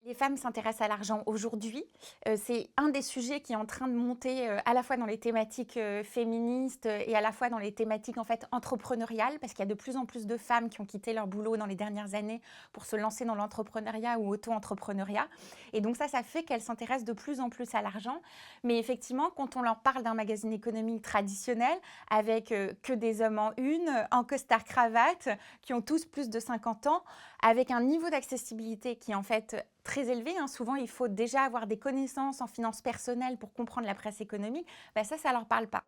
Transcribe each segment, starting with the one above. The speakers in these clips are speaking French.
Les femmes s'intéressent à l'argent aujourd'hui. C'est un des sujets qui est en train de monter à la fois dans les thématiques féministes et à la fois dans les thématiques en fait entrepreneuriales, parce qu'il y a de plus en plus de femmes qui ont quitté leur boulot dans les dernières années pour se lancer dans l'entrepreneuriat ou auto-entrepreneuriat. Et donc ça fait qu'elles s'intéressent de plus en plus à l'argent. Mais effectivement, quand on leur parle d'un magazine économique traditionnel, avec que des hommes en une, en costard-cravate, qui ont tous plus de 50 ans, avec un niveau d'accessibilité qui est en fait très élevé. Souvent, il faut déjà avoir des connaissances en finances personnelles pour comprendre la presse économique. Ça ne leur parle pas.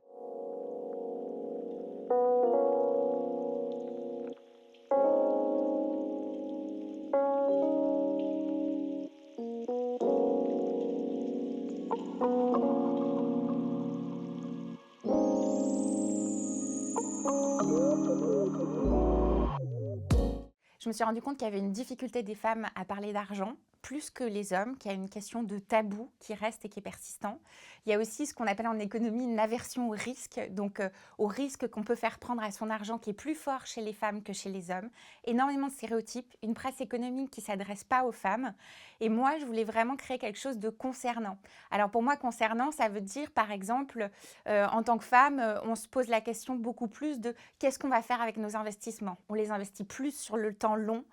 Je me suis rendu compte qu'il y avait une difficulté des femmes à parler d'argent, plus que les hommes, qu'il y a une question de tabou qui reste et qui est persistant. Il y a aussi ce qu'on appelle en économie une aversion au risque, donc au risque qu'on peut faire prendre à son argent qui est plus fort chez les femmes que chez les hommes. Énormément de stéréotypes, une presse économique qui ne s'adresse pas aux femmes. Et moi, je voulais vraiment créer quelque chose de concernant. Alors pour moi, concernant, ça veut dire par exemple, en tant que femme, on se pose la question beaucoup plus de qu'est-ce qu'on va faire avec nos investissements. On les investit plus sur le temps long.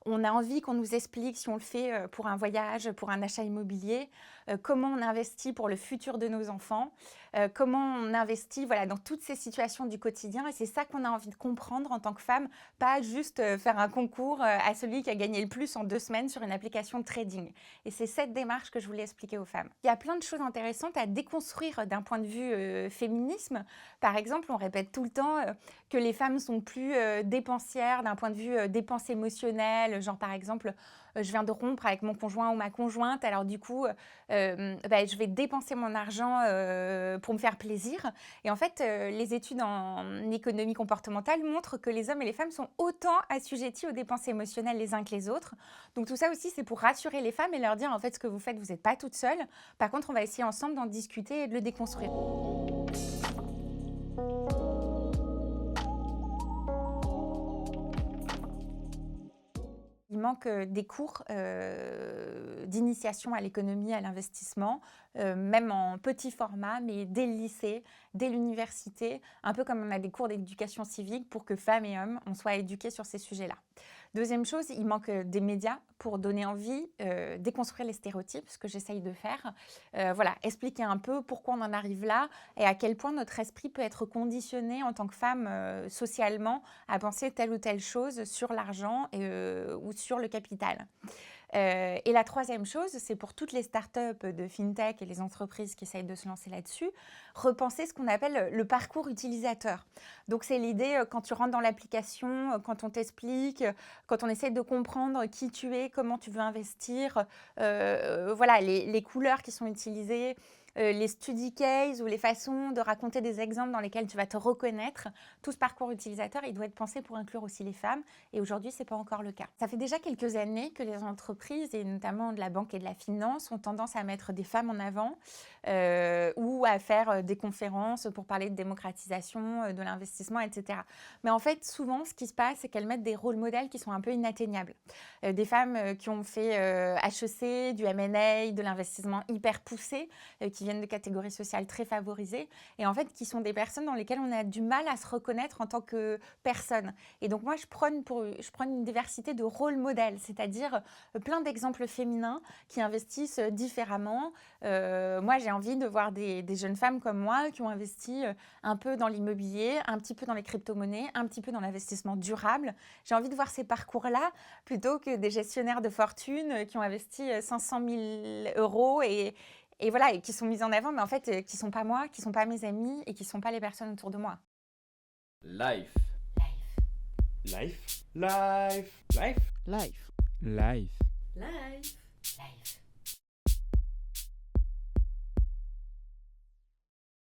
On a envie qu'on nous explique si on le fait pour un voyage, pour un achat immobilier, comment on investit pour le futur de nos enfants, comment on investit dans toutes ces situations du quotidien. Et c'est ça qu'on a envie de comprendre en tant que femme, pas juste faire un concours à celui qui a gagné le plus en 2 semaines sur une application de trading. Et c'est cette démarche que je voulais expliquer aux femmes. Il y a plein de choses intéressantes à déconstruire d'un point de vue féminisme. Par exemple, on répète tout le temps que les femmes sont plus dépensières d'un point de vue dépenses émotionnelles, genre par exemple, je viens de rompre avec mon conjoint ou ma conjointe, alors du coup, je vais dépenser mon argent pour me faire plaisir. Et en fait, les études en économie comportementale montrent que les hommes et les femmes sont autant assujettis aux dépenses émotionnelles les uns que les autres. Donc tout ça aussi, c'est pour rassurer les femmes et leur dire en fait ce que vous faites, vous n'êtes pas toutes seules. Par contre, on va essayer ensemble d'en discuter et de le déconstruire. Il manque des cours d'initiation à l'économie, à l'investissement, même en petit format, mais dès le lycée, dès l'université, un peu comme on a des cours d'éducation civique pour que femmes et hommes, on soit éduqués sur ces sujets-là. Deuxième chose, il manque des médias pour donner envie, déconstruire les stéréotypes, ce que j'essaye de faire. Expliquer un peu pourquoi on en arrive là et à quel point notre esprit peut être conditionné en tant que femme socialement à penser telle ou telle chose sur l'argent ou sur le capital. Et la troisième chose, c'est pour toutes les startups de fintech et les entreprises qui essayent de se lancer là-dessus, repenser ce qu'on appelle le parcours utilisateur. Donc c'est l'idée quand tu rentres dans l'application, quand on t'explique, quand on essaie de comprendre qui tu es, comment tu veux investir, les couleurs qui sont utilisées, les study cases ou les façons de raconter des exemples dans lesquels tu vas te reconnaître. Tout ce parcours utilisateur, il doit être pensé pour inclure aussi les femmes. Et aujourd'hui, ce n'est pas encore le cas. Ça fait déjà quelques années que les entreprises, et notamment de la banque et de la finance, ont tendance à mettre des femmes en avant ou à faire des conférences pour parler de démocratisation, de l'investissement, etc. Mais en fait, souvent, ce qui se passe, c'est qu'elles mettent des rôles modèles qui sont un peu inatteignables. Des femmes qui ont fait HEC, du M&A, de l'investissement hyper poussé, qui viennent de catégories sociales très favorisées et en fait qui sont des personnes dans lesquelles on a du mal à se reconnaître en tant que personne. Et donc moi je prône une diversité de rôles modèles, c'est-à-dire plein d'exemples féminins qui investissent différemment. Moi j'ai envie de voir des jeunes femmes comme moi qui ont investi un peu dans l'immobilier, un petit peu dans les crypto-monnaies, un petit peu dans l'investissement durable. J'ai envie de voir ces parcours-là plutôt que des gestionnaires de fortune qui ont investi 500 000 euros et qui sont mises en avant, mais en fait, qui sont pas moi, qui sont pas mes amis et qui sont pas les personnes autour de moi. Life. Life. Life. Life. Life. Life. Life. Life.